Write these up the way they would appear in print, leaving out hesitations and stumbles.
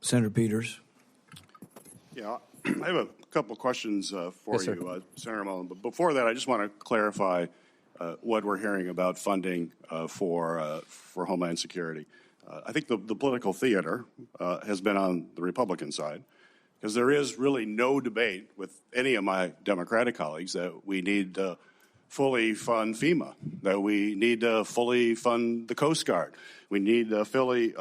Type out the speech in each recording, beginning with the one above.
Senator Peters. Yeah, I have a couple questions for yes, you, Senator Mullin. But before that, I just want to clarify what we're hearing about funding for Homeland Security. I think the political theater has been on the Republican side, because there is really no debate with any of my Democratic colleagues that we need to fully fund FEMA, that we need to fully fund the Coast Guard, we need to fully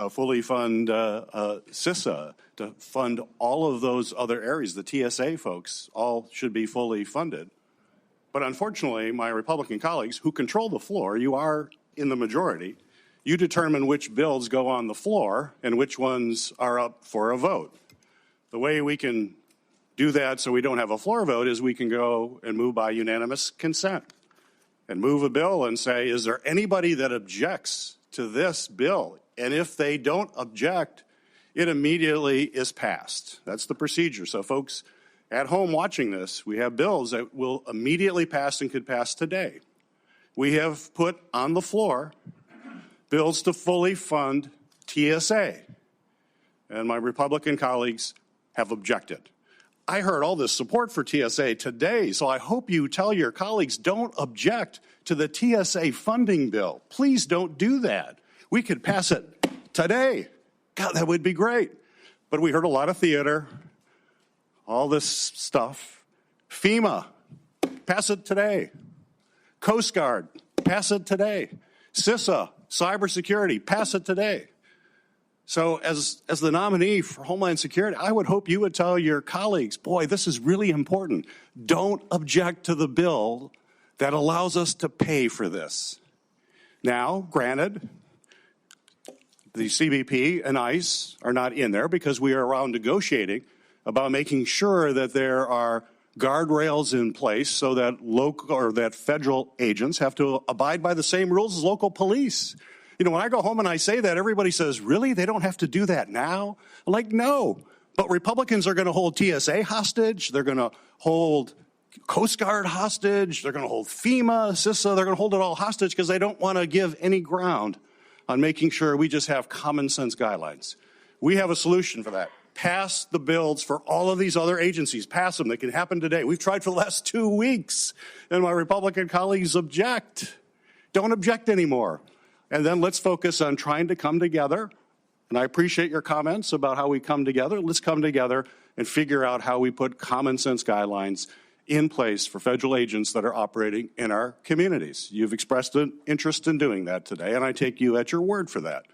fund CISA, to fund all of those other areas. The TSA folks all should be fully funded. But unfortunately, my Republican colleagues who control the floor, you are in the majority, you determine which bills go on the floor and which ones are up for a vote. The way we can do that so we don't have a floor vote is we can go and move by unanimous consent and move a bill and say, is there anybody that objects to this bill? And if they don't object, it immediately is passed. That's the procedure. So folks at home watching this, we have bills that will immediately pass and could pass today. We have put on the floor bills to fully fund TSA, and my Republican colleagues have objected. I heard all this support for TSA today, so I hope you tell your colleagues don't object to the TSA funding bill. Please don't do that. We could pass it today. God, that would be great. But we heard a lot of theater, all this stuff. FEMA, pass it today. Coast Guard, pass it today. CISA, cybersecurity, pass it today. So as the nominee for Homeland Security, I would hope you would tell your colleagues, boy, this is really important. Don't object to the bill that allows us to pay for this. Now, granted, the CBP and ICE are not in there because we are around negotiating about making sure that there are guardrails in place so that local or that federal agents have to abide by the same rules as local police. You know, when I go home and I say that, everybody says, really? They don't have to do that now? I'm like, no. But Republicans are going to hold TSA hostage. They're going to hold Coast Guard hostage. They're going to hold FEMA, CISA. They're going to hold it all hostage because they don't want to give any ground on making sure we just have common sense guidelines. We have a solution for that. Pass the bills for all of these other agencies. Pass them. They can happen today. We've tried for the last 2 weeks, and my Republican colleagues object. Don't object anymore. And then let's focus on trying to come together. And I appreciate your comments about how we come together. Let's come together and figure out how we put common sense guidelines in place for federal agents that are operating in our communities. You've expressed an interest in doing that today, and I take you at your word for that.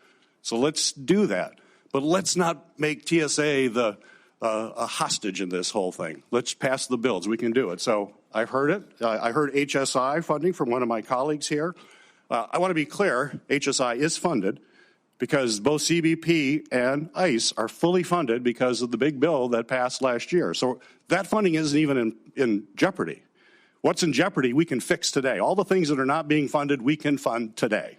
So let's do that. But let's not make TSA a hostage in this whole thing. Let's pass the bills. We can do it. So I've heard it. I heard HSI funding from one of my colleagues here. I want to be clear, HSI is funded because both CBP and ICE are fully funded because of the big bill that passed last year. So that funding isn't even in jeopardy. What's in jeopardy, we can fix today. All the things that are not being funded, we can fund today.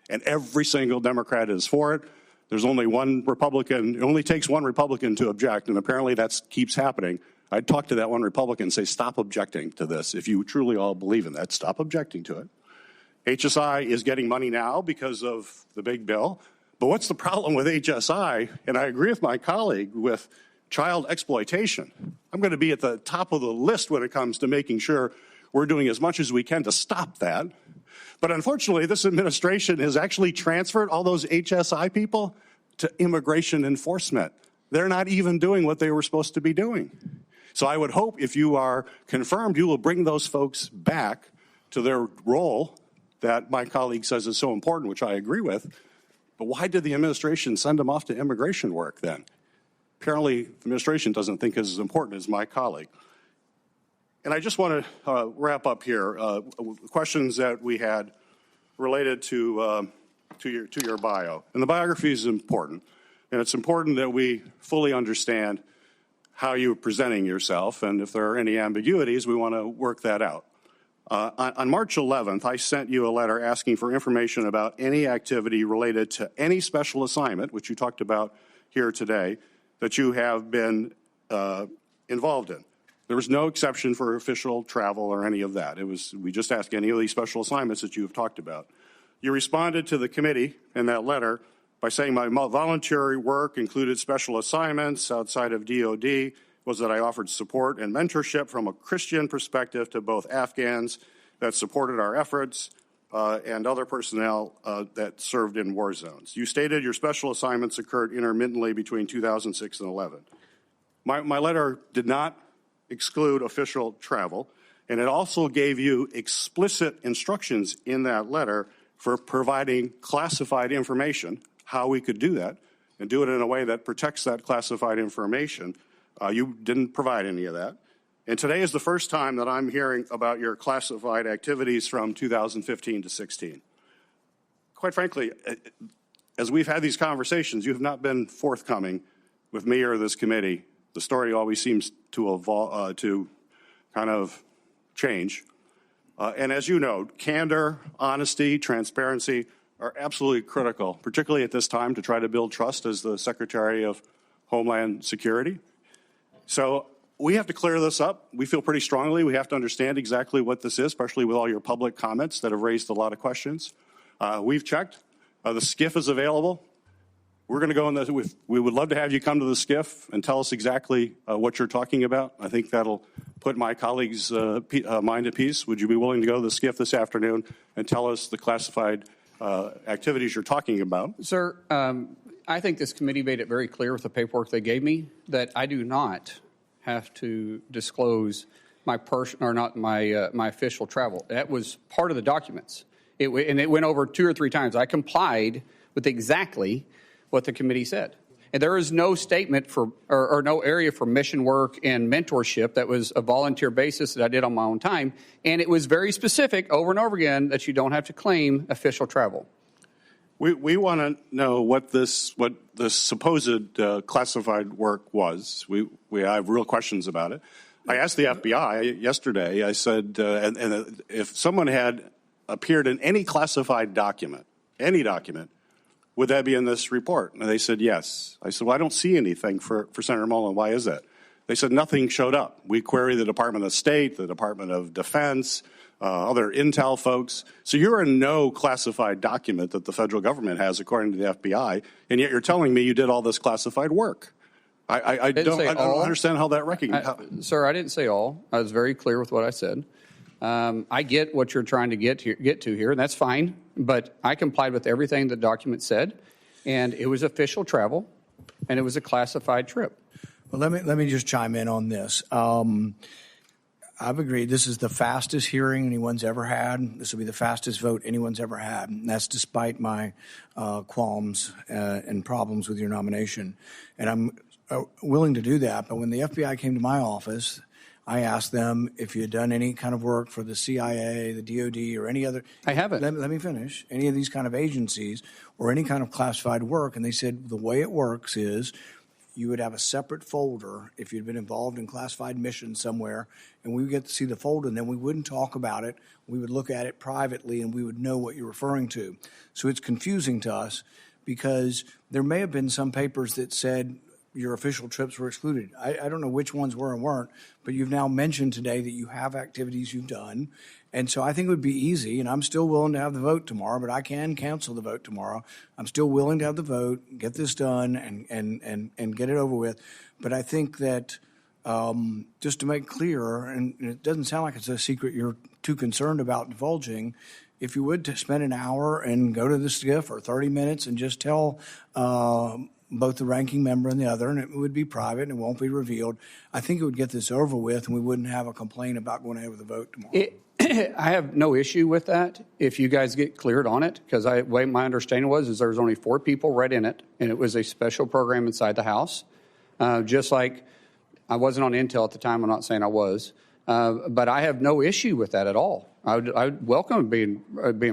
And every single Democrat is for it. There's only one Republican. It only takes one Republican to object, and apparently that keeps happening. I'd talk to that one Republican and say, stop objecting to this. If you truly all believe in that, stop objecting to it. HSI is getting money now because of the big bill. But what's the problem with HSI? And I agree with my colleague with child exploitation. I'm going to be at the top of the list when it comes to making sure we're doing as much as we can to stop that. But unfortunately, this administration has actually transferred all those HSI people to immigration enforcement. They're not even doing what they were supposed to be doing. So I would hope if you are confirmed, you will bring those folks back to their role that my colleague says is so important, which I agree with. But why did the administration send them off to immigration work then? Apparently, the administration doesn't think it's as important as my colleague. And I just want to wrap up here. Questions that we had related to your bio. And the biography is important. And it's important that we fully understand how you're presenting yourself. And if there are any ambiguities, we want to work that out. On March 11th, I sent you a letter asking for information about any activity related to any special assignment, which you talked about here today, that you have been involved in. There was no exception for official travel or any of that. We just asked any of these special assignments that you have talked about. You responded to the committee in that letter by saying my voluntary work included special assignments outside of DOD, was that I offered support and mentorship from a Christian perspective to both Afghans that supported our efforts and other personnel that served in war zones. You stated your special assignments occurred intermittently between 2006 and 11. My letter did not exclude official travel, and it also gave you explicit instructions in that letter for providing classified information, how we could do that, and do it in a way that protects that classified information. You didn't provide any of that. And today is the first time that I'm hearing about your classified activities from 2015 to 16. Quite frankly, as we've had these conversations, you have not been forthcoming with me or this committee. The story always seems to evolve, to kind of change. And as you know, candor, honesty, transparency are absolutely critical, particularly at this time to try to build trust as the Secretary of Homeland Security. So we have to clear this up. We feel pretty strongly we have to understand exactly what this is, especially with all your public comments that have raised a lot of questions. We've checked. The SCIF is available. We're going to go in the, we would love to have you come to the SCIF and tell us exactly what you're talking about. I think that'll put my colleagues' mind at peace. Would you be willing to go to the SCIF this afternoon and tell us the classified activities you're talking about? Sir, I think this committee made it very clear with the paperwork they gave me that I do not have to disclose my my official travel. That was part of the documents. And it went over 2 or 3 times. I complied with exactly what the committee said. And there is no statement for, or no area for mission work and mentorship. That was a volunteer basis that I did on my own time. And it was very specific over and over again that you don't have to claim official travel. We want to know what this supposed classified work was. We have real questions about it. I asked the FBI yesterday, I said, and if someone had appeared in any classified document, any document, would that be in this report? And they said yes. I said, well, I don't see anything for Senator Mullin. Why is that? They said nothing showed up. We queried the Department of State, the Department of Defense, other intel folks. So you're in no classified document that the federal government has, according to the FBI, and yet you're telling me you did all this classified work. I don't understand how that recognizes. Sir, I didn't say all. I was very clear with what I said. I get what you're trying to get to here, and that's fine. But I complied with everything the document said, and it was official travel, and it was a classified trip. Well, let me just chime in on this. I've agreed. This is the fastest hearing anyone's ever had. This will be the fastest vote anyone's ever had. And that's despite my qualms and problems with your nomination. And I'm willing to do that. But when the FBI came to my office, I asked them if you had done any kind of work for the CIA, the DOD, or any other. I haven't. Let me finish. Any of these kind of agencies or any kind of classified work. And they said the way it works is you would have a separate folder if you'd been involved in classified missions somewhere, and we would get to see the folder, and then we wouldn't talk about it. We would look at it privately, and we would know what you're referring to. So it's confusing to us because there may have been some papers that said your official trips were excluded. I don't know which ones were and weren't, but you've now mentioned today that you have activities you've done. And so I think it would be easy, and I'm still willing to have the vote tomorrow, but I can cancel the vote tomorrow. I'm still willing to have the vote, get this done, and get it over with. But I think that just to make clear, and it doesn't sound like it's a secret you're too concerned about divulging, if you would to spend an hour and go to the SCIF or 30 minutes and just tell both the ranking member and the other, and it would be private and it won't be revealed, I think it would get this over with and we wouldn't have a complaint about going ahead with the vote tomorrow. I have no issue with that if you guys get cleared on it, because the way my understanding was there was only 4 people read in it, and it was a special program inside the House. Just like I wasn't on Intel at the time. I'm not saying I was. But I have no issue with that at all. I would welcome being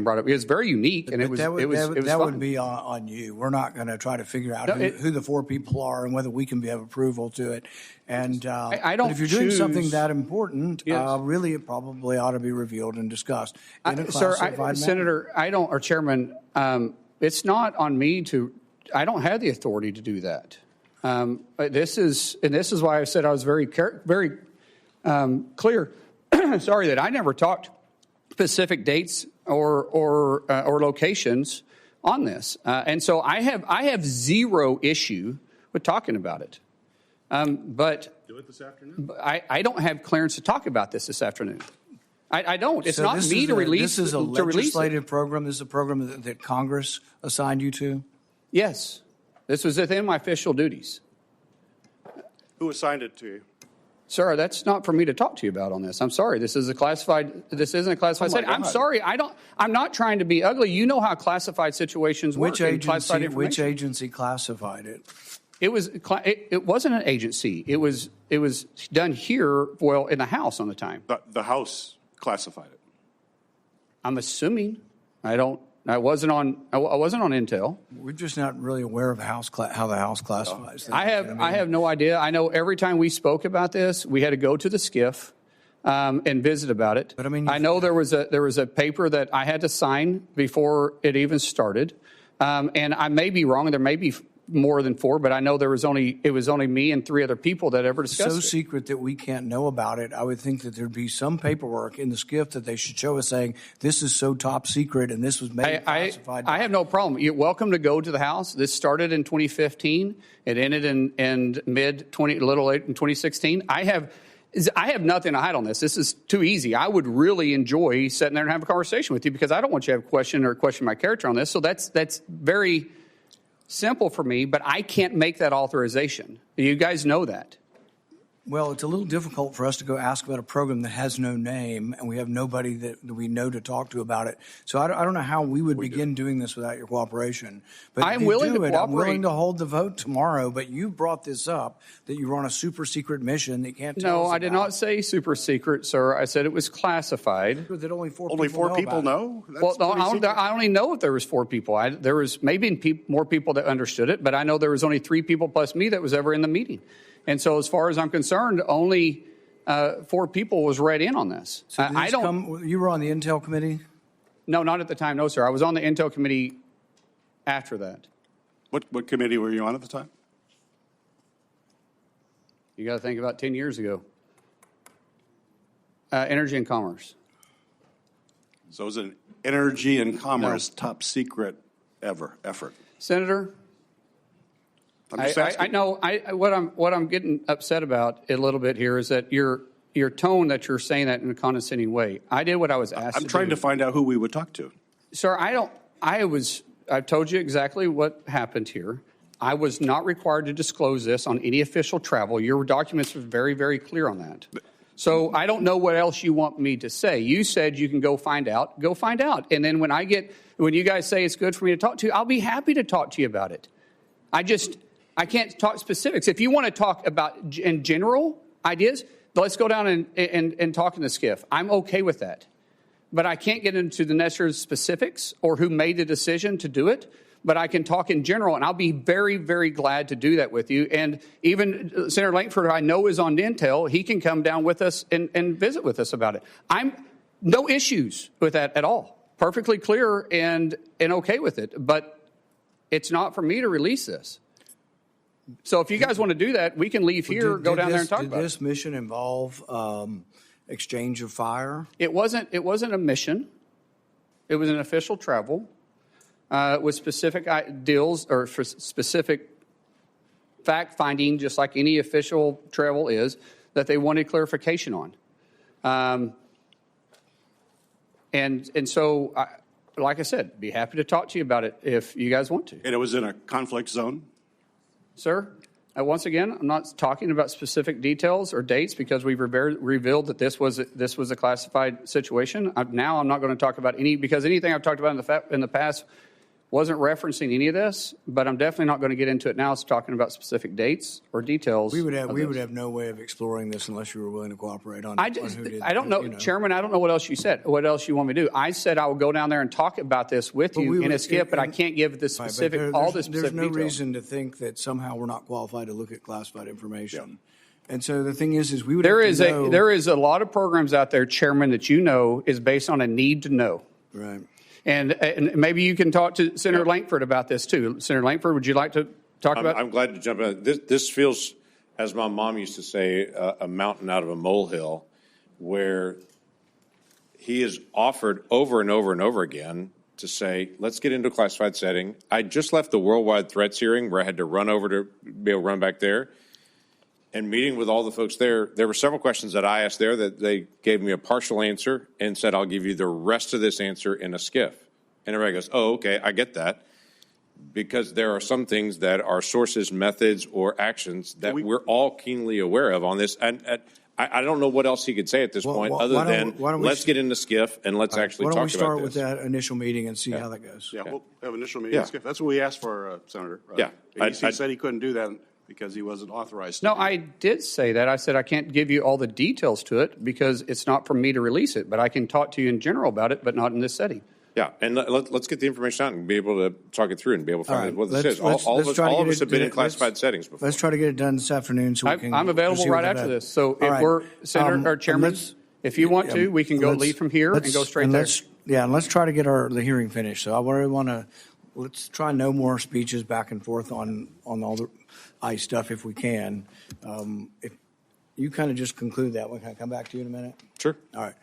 brought up. It's very unique, and that would be on you. We're not going to try to figure out who the 4 people are and whether we can have approval to it. And I don't. But if you're doing something that important, really, it probably ought to be revealed and discussed in a classified manner. Senator, or Chairman, it's not on me to. I don't have the authority to do that. This is why I said I was very clear. Sorry that I never talked specific dates or locations on this. And so I have zero issue with talking about it. But do it this afternoon. I don't have clearance to talk about this afternoon. I don't. It's not me to release. This is a legislative program. This is a program that Congress assigned you to? Yes. This was within my official duties. Who assigned it to you? Sir, that's not for me to talk to you about on this. I'm sorry. This isn't a classified setting. I'm sorry. I'm not trying to be ugly. You know how classified situations work. Which agency classified it? It wasn't an agency. It was done here, well, in the House on the time. The House classified it. I'm assuming. I wasn't on Intel. We're just not really aware of how the House classifies things. I have no idea. I know every time we spoke about this, we had to go to the SCIF and visit about it. But I know there was a paper that I had to sign before it even started, and I may be wrong. There may be more than 4, but I know it was only me and 3 other people that ever discussed it. So secret that we can't know about it. I would think that there'd be some paperwork in the SCIF that they should show us saying this is so top secret and this was made classified. I have no problem. You're welcome to go to the House. This started in 2015. It ended in little late in 2016. I have nothing to hide on this. This is too easy. I would really enjoy sitting there and having a conversation with you because I don't want you to have a question my character on this. So that's very simple for me, but I can't make that authorization. You guys know that. Well, it's a little difficult for us to go ask about a program that has no name, and we have nobody that we know to talk to about it. So I don't know how we would begin doing this without your cooperation. But I'm willing to cooperate. I'm willing to hold the vote tomorrow, but you brought this up, that you were on a super secret mission that you can't tell us No, about. I did not say super secret, sir. I said it was classified. That only 4 people know? Well, I only know if there was 4 people. There was maybe more people that understood it, but I know there was only 3 people plus me that was ever in the meeting. And so as far as I'm concerned, only 4 people was read in on this. So you were on the Intel committee? No, not at the time. No, sir. I was on the Intel committee after that. What committee were you on at the time? You got to think about 10 years ago. Energy and Commerce. So it was an Energy and Commerce top secret effort. Senator, I know what I'm getting upset about a little bit here is that your tone that you're saying that in a condescending way. I did what I was asked to do. I'm trying to find out who we would talk to. Sir, I've told you exactly what happened here. I was not required to disclose this on any official travel. Your documents were very, very clear on that. So I don't know what else you want me to say. You said you can go find out. Go find out. And then when you guys say it's good for me to talk to you, I'll be happy to talk to you about it. I can't talk specifics. If you want to talk about in general ideas, let's go down and talk in the SCIF. I'm okay with that. But I can't get into the necessary specifics or who made the decision to do it. But I can talk in general, and I'll be very, very glad to do that with you. And even Senator Lankford, I know, is on Intel. He can come down with us and visit with us about it. I'm no issues with that at all. Perfectly clear and okay with it. But it's not for me to release this. So if you guys want to do that, we can leave here, go down there and talk about it. Did this mission involve exchange of fire? It wasn't a mission. It was an official travel with specific deals or for specific fact finding, just like any official travel is, that they wanted clarification on. And so, like I said, be happy to talk to you about it if you guys want to. And it was in a conflict zone? Sir, once again, I'm not talking about specific details or dates because we've revealed that this was a classified situation. Now I'm not going to talk about because anything I've talked about in the past wasn't referencing any of this, but I'm definitely not going to get into it now. It's talking about specific dates or details. We would have no way of exploring this unless you were willing to cooperate on. I don't know, Chairman. I don't know what else you said. What else you want me to do? I said I will go down there and talk about this with you in a SCIF, but I can't give the specific details. There's no reason to think that somehow we're not qualified to look at classified information. Yeah. And so the thing is we would. There is a lot of programs out there, Chairman, that is based on a need to know. Right. And maybe you can talk to Senator Lankford about this, too. Senator Lankford, would you like to talk about it? I'm glad to jump in. This feels, as my mom used to say, a mountain out of a molehill, where he has offered over and over and over again to say, let's get into a classified setting. I just left the worldwide threats hearing where I had to run over to be able to run back there. And meeting with all the folks there were several questions that I asked there that they gave me a partial answer and said, I'll give you the rest of this answer in a skiff. And everybody goes, oh, okay, I get that. Because there are some things that are sources, methods, or actions that we're all keenly aware of on this. And I don't know what else he could say at this point other than let's get in the skiff and let's actually talk about this. Why don't we start with that initial meeting and see how that goes? Yeah, we'll have an initial meeting. Yeah. That's what we asked for, Senator. Yeah. He said he couldn't do that because he wasn't authorized to. No, I did say that. I said I can't give you all the details to it because it's not for me to release it, but I can talk to you in general about it, but not in this setting. Yeah, and let's get the information out and be able to talk it through and be able to find out what this is. All of us have been in classified settings before. Let's try to get it done this afternoon so we can. I'm available right after this. So if we're, Senator or Chairman, if you want to, we can go leave from here and go straight there. Yeah, and let's try to get the hearing finished. So I really want to, let's try no more speeches back and forth on all the ICE stuff if we can. If you kind of just conclude that, can I come back to you in a minute? Sure. All right.